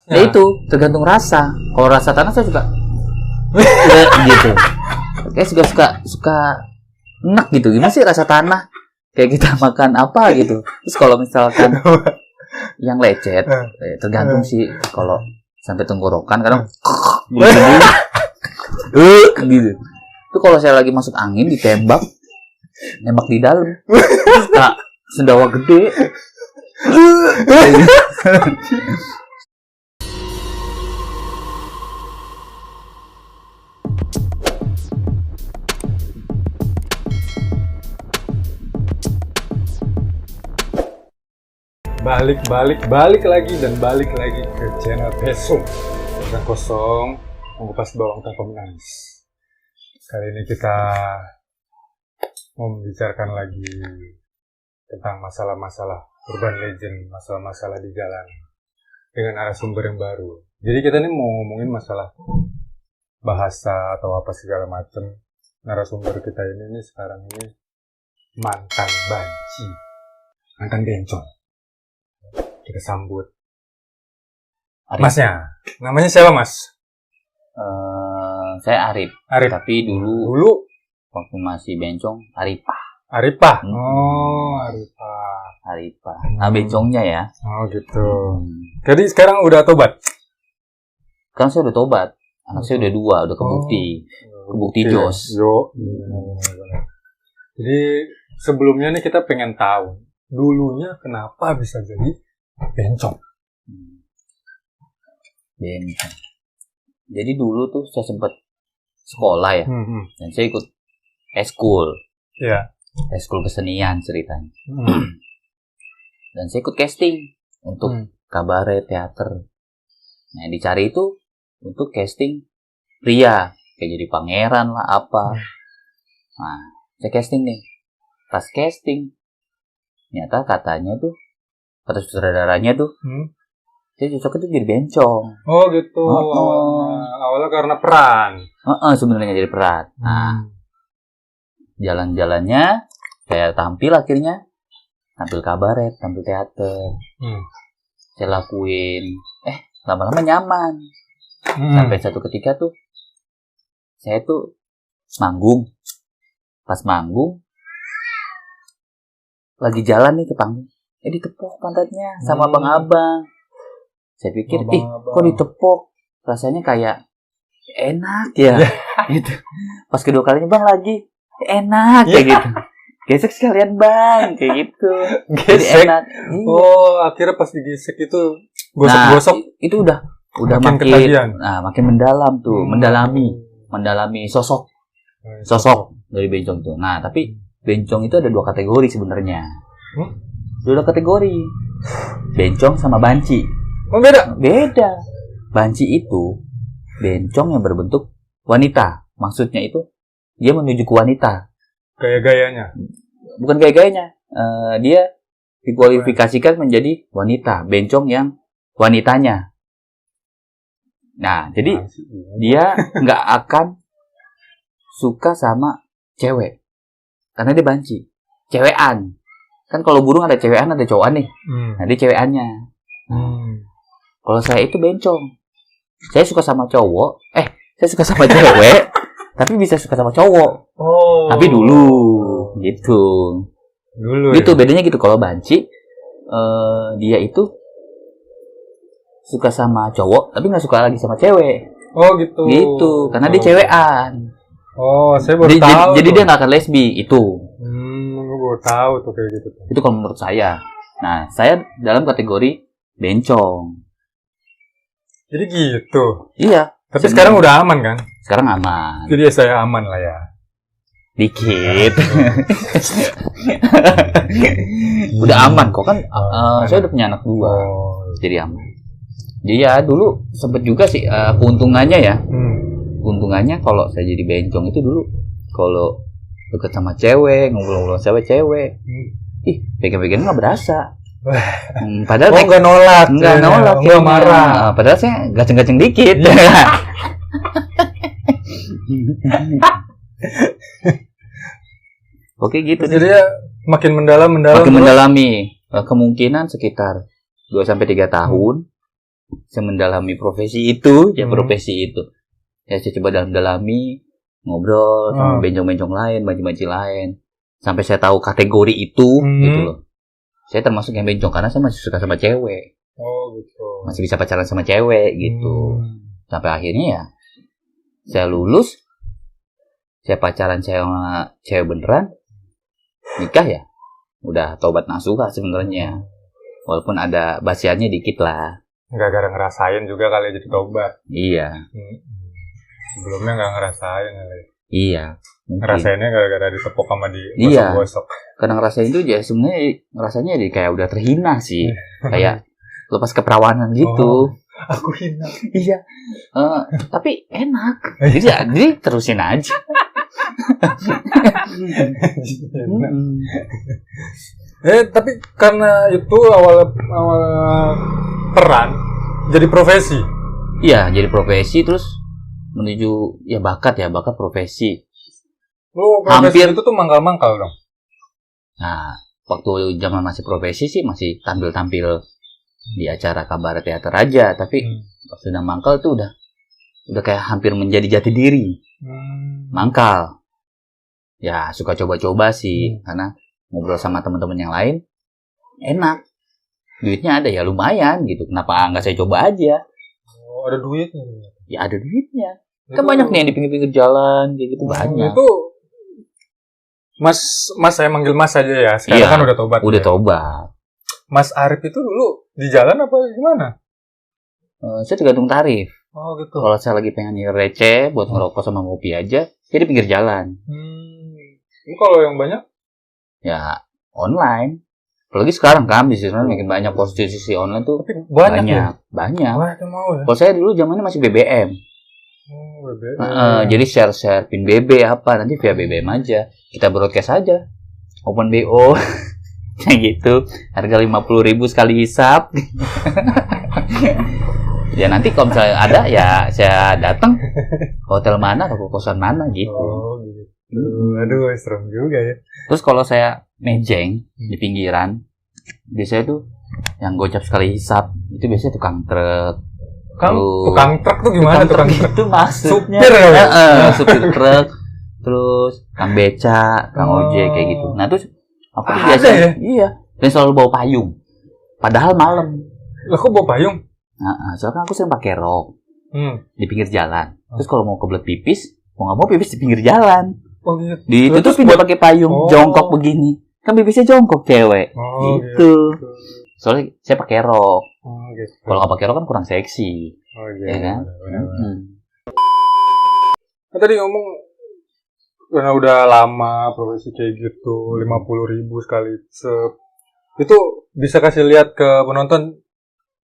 Ya itu tergantung rasa. Kalau rasa tanah saya suka gitu. Kayak suka enak gitu. Gimana sih rasa tanah? Kayak kita makan apa gitu. Terus kalau misalkan yang lecet, tergantung sih. Kalau sampai tenggorokan kadang gitu. Itu kalau saya lagi masuk angin ditembak, nembak di dalam. Terus sendawa gede. Balik lagi ke channel Peso. Udah kosong, mengupas bawang tanpa menangis. Kali ini kita mau membicarakan lagi tentang masalah-masalah urban legend, masalah-masalah di jalan dengan narasumber yang baru. Jadi kita ini mau ngomongin masalah bahasa atau apa segala macam. Narasumber kita ini sekarang ini mantan banci, mantan bencong. Kita sambut Arif. Masnya, namanya siapa Mas? Saya Arif. Arif. Tapi dulu waktu masih bencong Arifah. Oh, Arifah. Nah, bencongnya ya. Oh gitu. Jadi sekarang udah tobat? Sekarang saya udah tobat. Anak saya udah 2, udah kebukti jos. Jadi sebelumnya nih kita pengen tahu dulunya kenapa bisa jadi bencong. Bencong. Jadi dulu tuh saya sempat sekolah ya. Dan saya ikut eskul. Iya. Eskul kesenian ceritanya. Dan saya ikut casting untuk kabaret, teater. Nah, yang dicari itu untuk casting pria, kayak jadi pangeran lah apa. Nah, saya casting nih. Pas casting, ternyata katanya tuh, kata sutradaranya tuh, saya cocok itu jadi bencong. Oh gitu. Awalnya karena peran. Sebenarnya jadi peran. Nah, jalan-jalannya saya tampil akhirnya, tampil kabaret, tampil teater. Saya lakuin, lama-lama nyaman. Sampai satu ketika tuh, saya tuh manggung. Pas manggung, lagi jalan nih ke panggung, ditepuk pantatnya sama abang-abang. Saya pikir, kok ditepuk? Rasanya kayak enak ya. Gitu. Pas kedua kalinya, bang lagi enak kayak gitu. Gesek sekalian bang, kayak gitu. Jadi enak. Oh, akhirnya pas digesek itu gosok-gosok. Nah, itu udah makin ketagihan. Nah, makin mendalam tuh, mendalami sosok dari bencong tuh. Nah, tapi bencong itu ada 2 kategori sebenarnya. 2 kategori. Bencong sama banci. Oh, beda. Banci itu bencong yang berbentuk wanita. Maksudnya itu dia menuju ke wanita. Gaya-gayanya. Bukan gaya-gayanya. Dia dikualifikasikan menjadi wanita, bencong yang wanitanya. Nah, jadi dia nggak akan suka sama cewek. Karena dia banci. Cewekan. Kan kalau burung ada cewekan, ada cowokan nih. Nah, dia cewekannya. Kalau saya itu bencong. Saya suka sama cowok. Saya suka sama cewek. Tapi bisa suka sama cowok. Tapi dulu. Gitu. Gitu, bedanya gitu. Kalau banci, dia itu suka sama cowok, tapi nggak suka lagi sama cewek. Oh gitu. Gitu, karena dia cewekan. Oh, saya baru tahu. Jadi dia nggak akan lesbi itu. Gue baru tahu tuh kayak gitu. Itu kalau menurut saya. Nah, saya dalam kategori bencong. Jadi gitu. Iya. Tapi sekarang udah aman kan? Sekarang aman. Jadi saya aman lah ya. Dikit. Udah aman kok kan. Saya udah punya anak 2. Jadi aman. Jadi ya dulu sempet juga sih keuntungannya ya. Keuntungannya kalau saya jadi bencong itu dulu kalau deket sama cewek, ngobrol-ngobrol sama cewek, pegang-pegang nggak berasa. Padahal nggak nolak, nggak marah. Padahal saya gaceng-gaceng dikit. Oke gitu. Jadi ya makin mendalami. Kemungkinan sekitar 2-3 tahun. saya mendalami profesi itu, ya profesi itu. Ya saya coba dalami, ngobrol sama bencong-bencong lain, banci-banci lain. Sampai saya tahu kategori itu, gitu loh. Saya termasuk yang bencong karena saya masih suka sama cewek. Oh gitu. Masih bisa pacaran sama cewek gitu. Sampai akhirnya ya saya lulus, saya pacaran sama cewek beneran, nikah ya. Udah tobat nasuha sebenarnya. Walaupun ada basiannya dikit lah. Nggak gara ngerasain juga kali jadi tobat. Iya. Sebelumnya nggak ngerasain kali. Iya. Mungkin. Ngerasainnya gara-gara ditepuk sama digosok-gosok. Karena ngerasain itu ya sebenarnya rasanya kayak udah terhina sih. Kayak lepas keperawanan gitu. Aku hina. Iya. Tapi enak. Jadi terusin aja. Tapi karena itu awal peran jadi profesi. Iya, jadi profesi terus menuju ya bakat profesi. Lu profesi itu tuh mangkal-mangkal dong. Nah, waktu zaman masih profesi sih masih tampil-tampil di acara kabar teater aja, tapi sudah mangkal tuh udah kayak hampir menjadi jati diri. Mangkal. Ya, suka coba-coba sih karena ngobrol sama teman-teman yang lain enak. Duitnya ada ya lumayan gitu. Kenapa nggak saya coba aja? Oh, ada duitnya. Ya ada duitnya. Kan banyak nih yang di pinggir-pinggir jalan kayak gitu banyak. Itu Mas saya manggil Mas aja ya. Sekarang kan udah tobat. Udah tobat. Mas Arif itu dulu di jalan apa gimana? Saya tergantung tarif. Oh gitu. Kalau saya lagi pengen receh buat ngerokok sama ngopi aja, jadi pinggir jalan. Ini kalau yang banyak? Ya online. Apalagi sekarang kan bisnis online makin banyak, prostitusi online tuh banyak. Ya? Banyak. Mau ya? Kalau saya dulu zamannya masih BBM. BBM. Jadi share pin BB apa nanti via BBM aja. Kita broadcast aja. Open BO. Kayak gitu. Harga 50.000 sekali hisap. Ya nanti kalau misalnya ada ya saya datang hotel mana atau kosan mana gitu. Oh gitu. Aduh, serem juga ya. Terus kalau saya mejeng di pinggiran, biasanya tuh yang gocap sekali hisap itu biasanya tukang truk. Tukang truk tuh gimana tukang truk? Itu maksudnya supir ya? Supir truk, terus kang beca, kang ojek kayak gitu. Nah terus aku tuh biasanya ya? Iya, dan selalu bawa payung. Padahal malam. Lah kok bawa payung? Soalnya kan aku sering pakai rok di pinggir jalan. Terus kalau mau kebelet pipis, mau nggak mau pipis di pinggir jalan. Oh gitu. Ditutupin dia pakai payung, jongkok begini. Kan pipisnya jongkok cewek. Gitu. Soalnya saya pakai rok. Gitu. Kalau nggak pakai rok kan kurang seksi. Ya kan? Tadi ngomong karena udah lama profesi kayak gitu, 50.000 sekali itu bisa kasih lihat ke penonton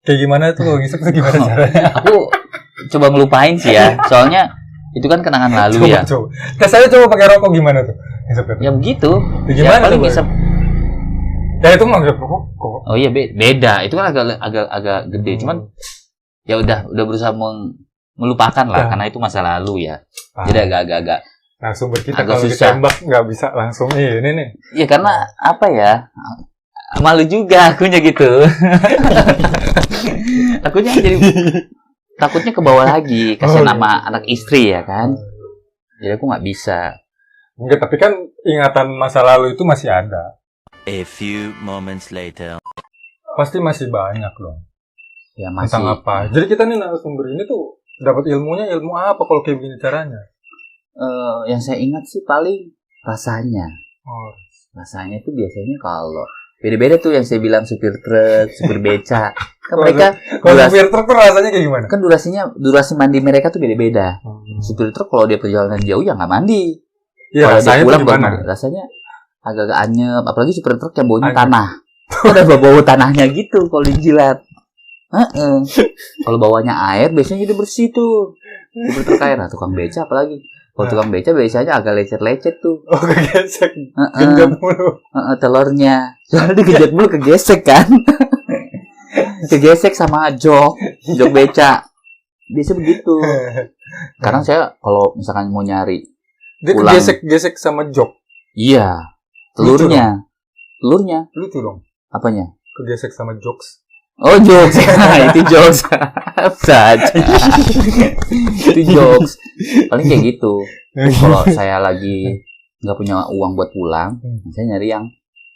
kayak gimana tuh ngisep tuh gimana caranya? Aku coba ngelupain sih ya. Soalnya itu kan kenangan lalu ya. Coba. Saya coba pakai rokok gimana tuh? Ya begitu. Ya, gimana paling ngisep. Ya itu mah rokok. Oh iya beda. Itu kan agak gede. Cuman ya udah berusaha melupakan lah karena itu masa lalu ya. Jadi agak langsung kita kalau ditembak nggak bisa langsung ini nih. Ya karena apa ya? Malu juga akunya gitu. Akunya jadi takutnya ke bawah lagi kasih nama anak istri ya kan. Jadi aku nggak bisa. Enggak, tapi kan ingatan masa lalu itu masih ada. A few moments later. Pasti masih banyak dong. Ya masih. Tentang apa? Jadi kita nih narasumber ini tuh dapat ilmu apa kalau kayak begini caranya? Yang saya ingat sih paling rasanya. Rasanya itu biasanya kalau beda-beda tuh yang saya bilang supir truk, supir beca. Kan mereka kalau supir truk tuh rasanya kayak gimana? Kan durasi mandi mereka tuh beda-beda. Supir truk kalau dia perjalanan jauh ya nggak mandi. Ya, kalau rasanya dia pulang gimana? mandi. Rasanya agak-agak anyep, apalagi supir truk yang baunya tanah. Ada bau tanahnya gitu kalau dijilat. Kalau bawanya air biasanya jadi bersih tuh. Supir truk air, tukang beca apalagi. Kalau tukang beca biasanya agak lecet-lecet tuh. Oh, kegesek. Genjot mulu. Telurnya. Soalnya digenjot mulu kegesek kan. Kegesek sama jok beca. Biasa begitu. Karena saya kalau misalkan mau nyari dia kegesek sama jok. Iya. Telurnya. Lucu dong. Apanya? Kegesek sama jokes. Oh, jokes. Itu jokes. saja. Itu jokes. Paling kayak gitu. Kalau saya lagi nggak punya uang buat pulang, saya nyari yang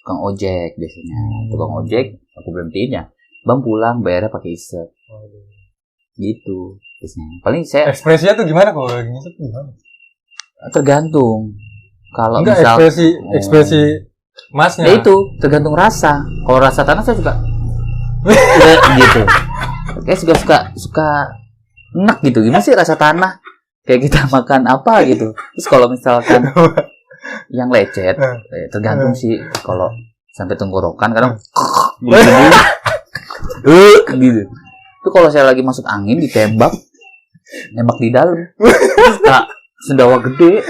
tukang ojek biasanya. Tukang ojek, aku berhentiin ya. Bang pulang bayarnya pakai isep. Gitu biasanya. Paling saya Ekspresinya tuh gimana kalau lagi ngisep gimana? tergantung. Kalau Enggak, misal ekspresi masnya. ya itu tergantung rasa. Kalau rasa tanah saya suka gitu. Kayak suka enak gitu. Gimana sih rasa tanah? Kayak kita makan apa gitu. Terus kalau misalkan yang lecet, tergantung sih. Kalau sampai tenggorokan kadang gitu. Itu kalau saya lagi masuk angin ditembak, nembak di dalam. Suka sendawa gede.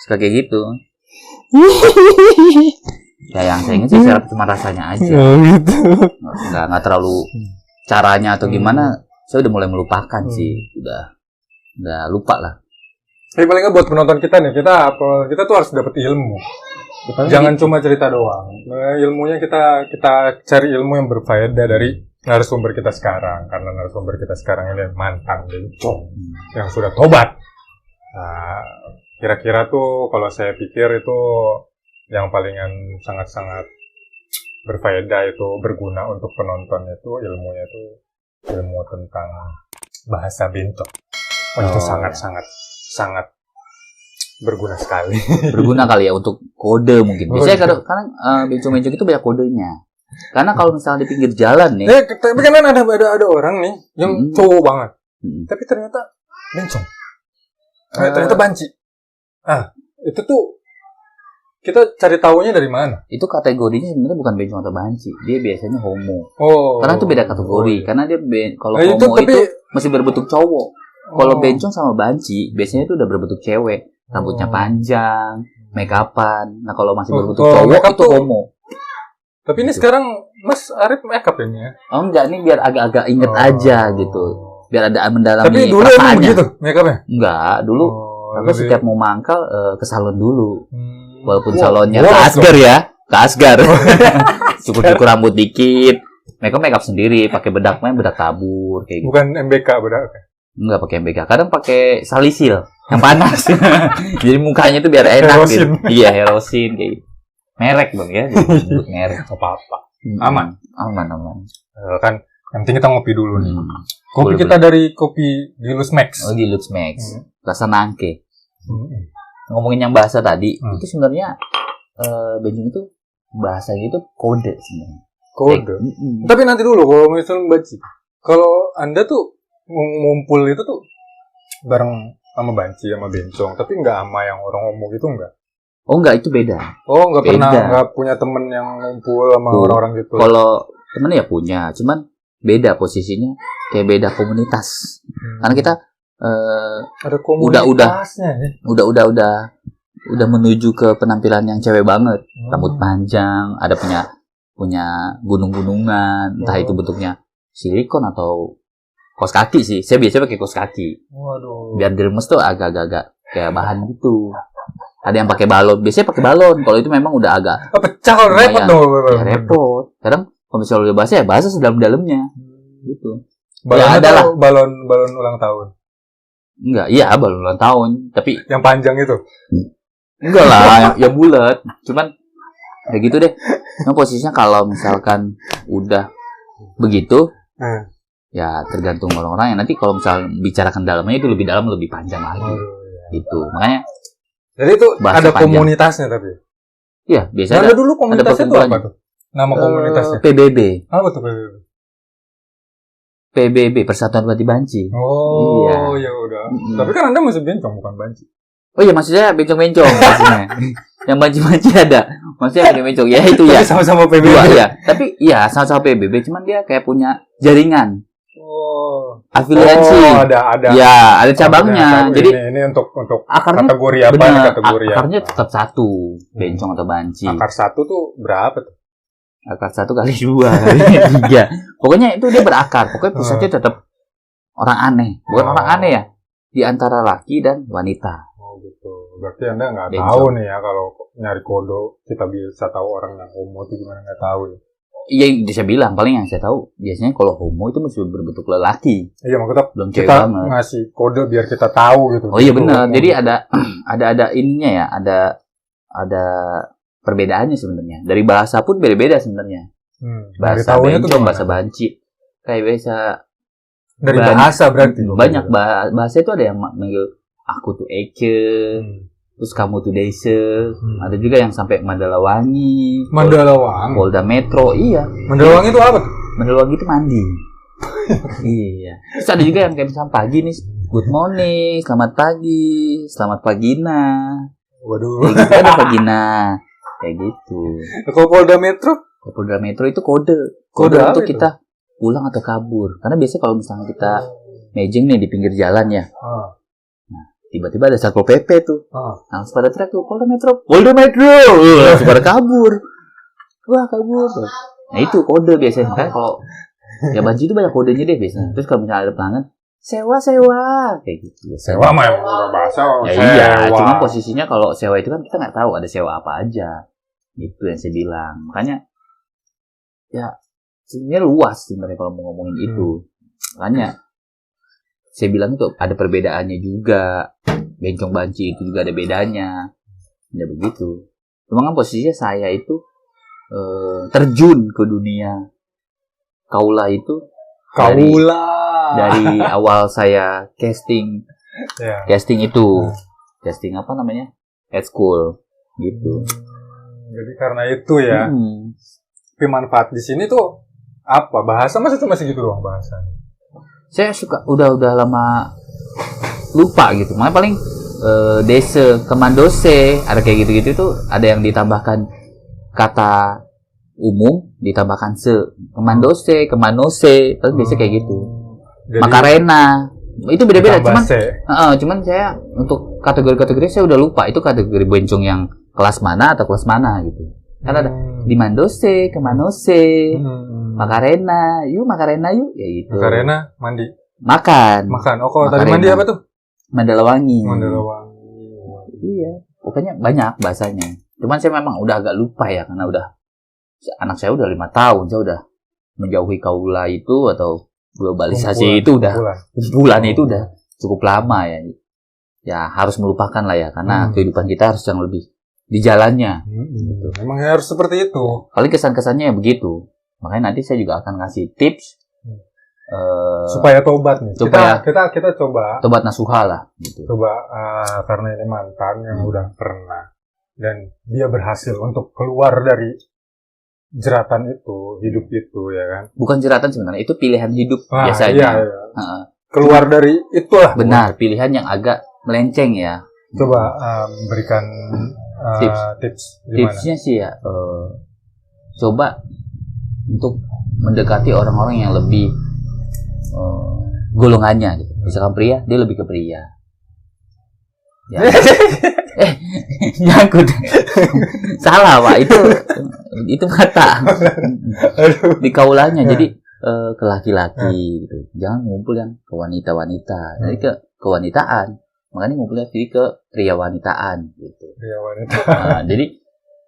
Suka kayak gitu. Ya yang saya ingin sih cuma rasanya aja. Gitu. Nggak terlalu caranya atau gimana. Saya udah mulai melupakan sih. Udah lupa lah. Tapi paling nggak buat penonton kita nih, kita tuh harus dapat ilmu. Jangan cuma cerita doang. Ilmunya kita cari ilmu yang berfaedah dari narasumber kita sekarang. Karena narasumber kita sekarang ini mantan bencong yang sudah tobat. Nah, kira-kira tuh kalau saya pikir itu yang palingan sangat-sangat berfaedah itu berguna untuk penonton itu ilmunya itu ilmu tentang bahasa bencong. Itu sangat berguna sekali. Berguna kali ya untuk kode mungkin. Biasanya kadang bencong-bencong itu banyak kodenya. Karena kalau misalnya di pinggir jalan nih. Tapi kan ada orang nih yang cowok banget. Tapi ternyata bencong. Ternyata banci. Itu tuh kita cari tahunya dari mana? Itu kategorinya sebenarnya bukan bencong atau banci. Dia biasanya homo. Karena itu beda kategori. Karena dia kalau homo itu masih berbentuk cowok. Kalau bencong sama banci biasanya itu udah berbentuk cewek. Rambutnya panjang, make upan. Nah kalau masih berbentuk cowok itu homo. Tapi ini sekarang Mas Arif make up ini ya? Oh enggak, ini biar agak-agak inget aja gitu. Biar ada mendalami perasaannya. Tapi dulu emang begitu make upnya? Enggak, dulu aku setiap mau mangkal ke salon dulu. Walaupun salonnya ke Asgar ya, ke Asgar. Cukur rambut dikit. Make up sendiri, pakai bedaknya bedak tabur kayak gitu. Bukan MBK bedaknya? Enggak pakai MBK, kadang pakai salisil yang panas. Jadi mukanya tuh biar enak gitu. Iya, Herosin kayak gitu. Merek dong ya, disebut merek. Apa-apa. Aman. Kan yang penting kita ngopi dulu nih. Kopi kita dari kopi Gilus Max. Oh, Gilus Max. Rasa nangke. Ngomongin yang bahasa tadi, itu sebenarnya bencong itu bahasanya itu kode sebenarnya. Kode. Tapi nanti dulu kalau misalnya banci. Kalau Anda tuh ngumpul itu tuh bareng sama banci sama bencong, tapi nggak sama yang orang homo gitu nggak? Oh enggak, itu beda. Oh nggak pernah, nggak punya temen yang ngumpul sama orang-orang gitu? Kalau temen ya punya, cuman beda posisinya, kayak beda komunitas. Karena kita ada komunitasnya udah menuju ke penampilan yang cewek banget. Rambut panjang, ada punya gunung-gunungan, entah itu bentuknya silikon atau kaos kaki sih. Saya biasanya pakai kaos kaki. Waduh. Biar diremes tuh agak-agak kayak bahan gitu. Ada yang pakai balon. Biasanya pakai balon. Kalau itu memang udah agak pecah, kalau repot dong. Ya, repot. Kadang kalau misalnya udah basah ya basah sedalam-dalamnya. Gitu. Balon ya, adalah balon ulang tahun. Enggak, iya balon ulang tahun. Tapi yang panjang itu. Enggak lah, yang bulat. Cuman kayak gitu deh. Nah, posisinya kalau misalkan udah begitu, ya tergantung orang-orang. Ya nanti kalau misalnya bicarakan dalamnya itu lebih dalam, lebih panjang lagi. Gitu. Makanya jadi itu ada panjang. Komunitasnya tapi? Iya, biasanya ada dulu komunitasnya itu apa tuh? Nama komunitasnya? PBB. Apa tuh PBB? PBB, Persatuan Banci Banci. Oh, iya. Ya udah. Tapi kan Anda masih bencong, bukan banci. Oh iya, maksudnya bencong-bencong maksudnya. Yang banci-banci ada. Maksudnya bencong. Ya itu ya. Sama-sama PBB. Ya. Tapi iya, sama-sama PBB, cuman dia kayak punya jaringan. Afiliasi. Ada. Ya, ada cabangnya. Jadi ini untuk akarnya, kategori apa? Bener, kategori akarnya tetap satu, bencong atau banci. Akar satu tuh berapa tuh? Akar 1 kali 2 kali 3. Pokoknya itu dia berakar. Pokoknya pusatnya tetap orang aneh. Bukan orang aneh ya. Di antara laki dan wanita. Oh gitu. Berarti Anda nggak tahu nih ya kalau nyari kode kita bisa tahu orang yang homo itu gimana, nggak tahu ya. Iya, saya bilang paling yang saya tahu biasanya kalau homo itu mesti berbentuk lelaki. Iya, makanya Belum cewek kita banget. ngasih kode biar kita tahu gitu. Oh iya Itu benar. homo. Jadi ada ininya ya, ada perbedaannya sebenarnya. Dari bahasa pun beda-beda sebenarnya. Dari Bahasa tahunya tuh bencong, gimana? bahasa banci. Kayak biasa Dari banyak- bahasa berarti. banyak bahasa itu ada yang manggil aku tuh Eke, terus kamu tuh Dese. Ada juga yang sampai Mandalawangi, Mandalawangi. Polda Metro. Iya. Mandalawangi itu apa tuh? Mandalawangi itu mandi. Iya. Terus ada juga yang kayak misalnya pagi nih, good morning, selamat pagi, selamat pagina. Waduh. Kayak gitu ada pagina. Kayak gitu. Kalau Polda Metro? Polda Metro itu kode. Kode apa untuk itu? kita pulang atau kabur. Karena biasanya kalau misalnya kita mejeng nih di pinggir jalan ya, tiba-tiba ada Satpol PP tuh. Langsung pada teriak tuh, Polda Metro. Langsung pada kabur. Wah, kabur. Nah, itu kode biasanya. Kan kalau ya banci itu banyak kodenya deh biasanya. Terus kalau misalnya ada pelanggan, sewa. Kayak gitu. Sewa mah emang udah bahasa. Ya iya, cuma posisinya kalau sewa itu kan kita nggak tahu ada sewa apa aja. Itu yang saya bilang. Makanya ya sebenarnya luas sebenarnya kalau mau ngomongin itu. Makanya saya bilang itu ada perbedaannya juga. Bencong banci itu juga ada bedanya. Ya begitu. Cuma kan posisinya saya itu terjun ke dunia kaula itu dari awal saya casting itu casting apa namanya at school gitu. Jadi karena itu ya. Tapi manfaat di sini tuh apa? Bahasa masa cuma segitu doang bahasa. Saya suka udah lama lupa gitu. Makanya paling dese, kemandose, ada kayak gitu-gitu tuh ada yang ditambahkan kata umum, ditambahkan se, kemandose, kemanose, paling biasa kayak gitu. Jadi, Makarena itu beda-beda. ditambah Cuman saya untuk kategori-kategori saya udah lupa itu kategori bencong yang kelas mana atau kelas mana gitu. Kan ada di mandose, kemanose, makarena yuk ya gitu. Makarena mandi. Makan. Oh, kalau tadi mandi apa tuh? Mandalawangi. Iya. Pokoknya banyak bahasanya. Cuman saya memang udah agak lupa ya karena anak saya udah 5 tahun, saya udah menjauhi kaula itu atau globalisasi itu udah bulan itu udah cukup lama ya. Ya harus melupakan lah ya karena kehidupan kita harus yang lebih di jalannya. Gitu. Memang harus seperti itu. Paling kesan-kesannya ya begitu. Makanya nanti saya juga akan ngasih tips supaya tobat nih. Kita coba tobat nasuha lah gitu. Coba karena ini mantan yang udah pernah dan dia berhasil untuk keluar dari jeratan itu, hidup itu ya kan. Bukan jeratan sebenarnya, itu pilihan hidup biasanya. Iya. Keluar dari itulah. Benar, pilihan yang agak melenceng ya. Coba berikan tips gimana? Tipsnya sih ya, coba untuk mendekati orang-orang yang lebih golongannya gitu. Misalkan pria, dia lebih ke pria. Ya. Nyangkut. Salah, Pak. Itu kata. Di kaulanya. Jadi ke laki-laki gitu. Jangan ngumpul yang ke wanita-wanita. Jadi ke kewanitaan. Makanya ngumpulnya jadi ke pria wanitaan gitu. Pria wanita. Nah, jadi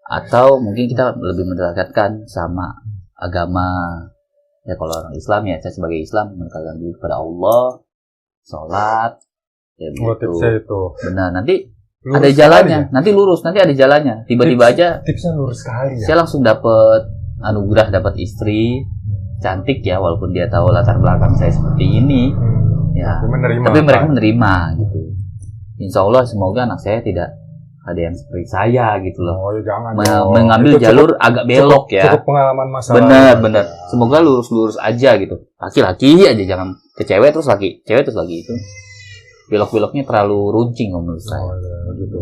atau mungkin kita lebih mendekatkan sama agama. Ya kalau orang Islam ya, saya sebagai Islam mendekatkan diri kepada Allah, sholat, ya begitu. Itu. Benar, nanti lurus ada jalannya, ya? nanti lurus, nanti ada jalannya. Tiba-tiba aja tipsnya lurus sekali ya. Saya langsung dapat anugerah, dapat istri cantik ya, walaupun dia tahu latar belakang saya seperti ini. Ya, tapi mereka menerima gitu. Insya Allah semoga anak saya tidak ada yang seperti saya gitu loh. Oh, ya jangan. Mengambil jalur agak belok ya. Cukup pengalaman masa lalu. Benar. Semoga lurus-lurus aja gitu. Laki-laki aja, jangan ke cewek terus laki itu. Belok-beloknya terlalu runcing menurut saya. Gitu.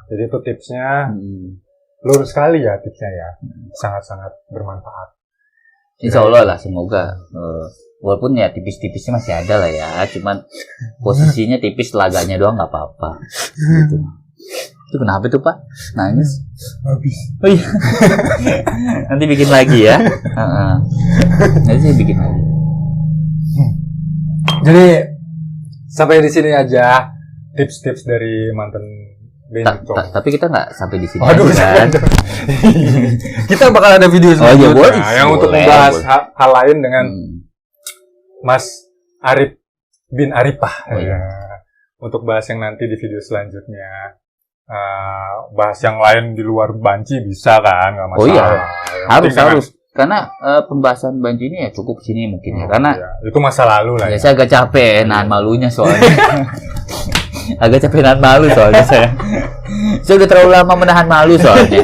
Jadi itu tipsnya lurus sekali ya tipsnya ya. Sangat-sangat bermanfaat. Insya Allah lah, semoga. Walaupun ya tipis-tipisnya masih ada lah ya. Cuman posisinya tipis, laganya doang nggak apa-apa. Gitu. Itu kenapa tuh Pak? Nangis? Habis. Oh iya. Nanti bikin lagi ya. Nanti saya bikin lagi. Jadi sampai di sini aja tips-tips dari mantan bencong. Tapi kita nggak sampai di sini. Waduh, kan? Kita bakal ada video selanjutnya boleh. yang untuk Boleh, membahas boleh. hal lain dengan Mas Arif bin Arifah. Oh, iya. Ya. Untuk bahas yang nanti di video selanjutnya. Bahas yang lain di luar banci bisa kan, nggak masalah. Oh iya, Yang penting harus. Karena pembahasan banci ini ya cukup sini mungkin ya. Karena iya. Itu masa lalu lah. ya, saya agak capek nahan malunya soalnya. Agak capek nahan malu soalnya saya. Saya udah terlalu lama menahan malu soalnya.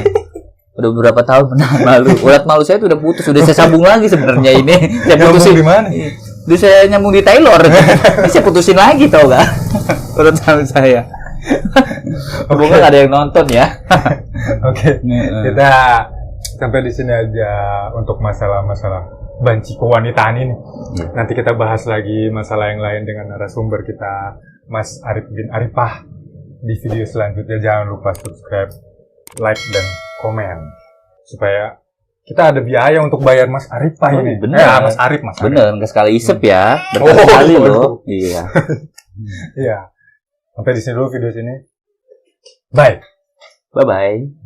Udah beberapa tahun menahan malu. Urat malu saya tuh udah putus. Udah saya sambung lagi sebenarnya ini. Saya putusin di mana? Udah saya nyambung di Taylor. Ini saya putusin lagi tau gak? Urat malu saya. Semoga gak ada yang nonton ya. Oke. Kita sampai di sini aja untuk masalah-masalah banci kewanitaan ini. Nanti kita bahas lagi masalah yang lain dengan narasumber kita, Mas Arif bin Arifah, di video selanjutnya. Jangan lupa subscribe, like, dan komen supaya kita ada biaya untuk bayar Mas Arifah ini. Bener. Mas Arif. Bener, nggak sekali isep ya. Berkali-kali loh. Iya. Iya. Sampai di sini dulu video sini. Bye. Bye-bye.